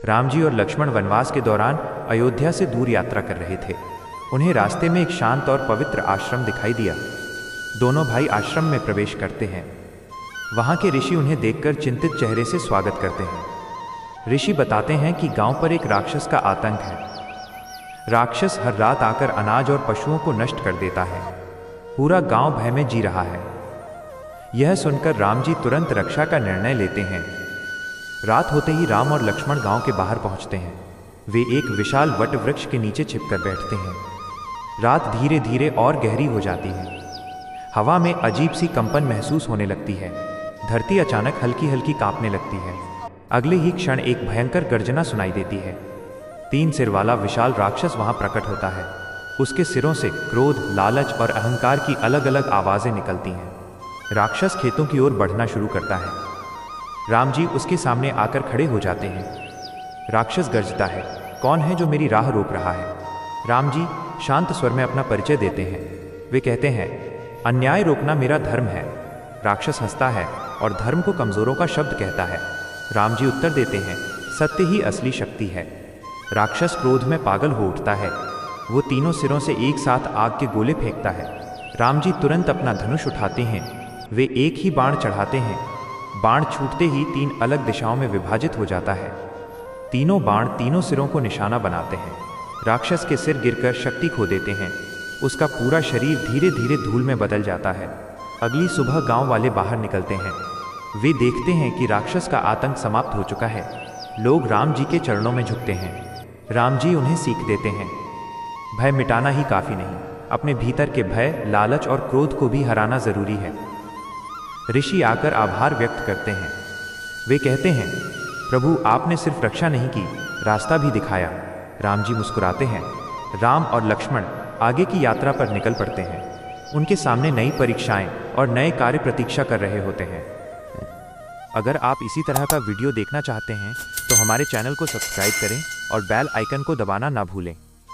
राम जी और लक्ष्मण वनवास के दौरान अयोध्या से दूर यात्रा कर रहे थे। उन्हें रास्ते में एक शांत और पवित्र आश्रम दिखाई दिया। दोनों भाई आश्रम में प्रवेश करते हैं। वहां के ऋषि उन्हें देखकर चिंतित चेहरे से स्वागत करते हैं। ऋषि बताते हैं कि गांव पर एक राक्षस का आतंक है। राक्षस हर रात आकर अनाज और पशुओं को नष्ट कर देता है। पूरा गांव भय में जी रहा है। यह सुनकर राम जी तुरंत रक्षा का निर्णय लेते हैं। रात होते ही राम और लक्ष्मण गांव के बाहर पहुंचते हैं। वे एक विशाल वट वृक्ष के नीचे छिपकर बैठते हैं। रात धीरे धीरे और गहरी हो जाती है। हवा में अजीब सी कंपन महसूस होने लगती है। धरती अचानक हल्की हल्की कांपने लगती है। अगले ही क्षण एक भयंकर गर्जना सुनाई देती है। 3 सिर वाला विशाल राक्षस वहां प्रकट होता है। उसके सिरों से क्रोध, लालच और अहंकार की अलग अलग आवाजें निकलती हैं। राक्षस खेतों की ओर बढ़ना शुरू करता है। राम जी उसके सामने आकर खड़े हो जाते हैं। राक्षस गर्जता है, कौन है जो मेरी राह रोक रहा है? राम जी शांत स्वर में अपना परिचय देते हैं। वे कहते हैं, अन्याय रोकना मेरा धर्म है। राक्षस हंसता है और धर्म को कमजोरों का शब्द कहता है। राम जी उत्तर देते हैं, सत्य ही असली शक्ति है। राक्षस क्रोध में पागल हो उठता है। वो तीनों सिरों से एक साथ आग के गोले फेंकता है। राम जी तुरंत अपना धनुष उठाते हैं। वे एक ही बाण चढ़ाते हैं। बाण छूटते ही 3 अलग दिशाओं में विभाजित हो जाता है। तीनों बाण तीनों सिरों को निशाना बनाते हैं। राक्षस के सिर गिरकर शक्ति खो देते हैं। उसका पूरा शरीर धीरे धीरे धूल में बदल जाता है। अगली सुबह गांव वाले बाहर निकलते हैं। वे देखते हैं कि राक्षस का आतंक समाप्त हो चुका है। लोग राम जी के चरणों में झुकते हैं। राम जी उन्हें सीख देते हैं, भय मिटाना ही काफी नहीं, अपने भीतर के भय, लालच और क्रोध को भी हराना जरूरी है। ऋषि आकर आभार व्यक्त करते हैं। वे कहते हैं, प्रभु आपने सिर्फ रक्षा नहीं की, रास्ता भी दिखाया। राम जी मुस्कुराते हैं। राम और लक्ष्मण आगे की यात्रा पर निकल पड़ते हैं। उनके सामने नई परीक्षाएं और नए कार्य प्रतीक्षा कर रहे होते हैं। अगर आप इसी तरह का वीडियो देखना चाहते हैं तो हमारे चैनल को सब्सक्राइब करें और बेल आइकन को दबाना ना भूलें।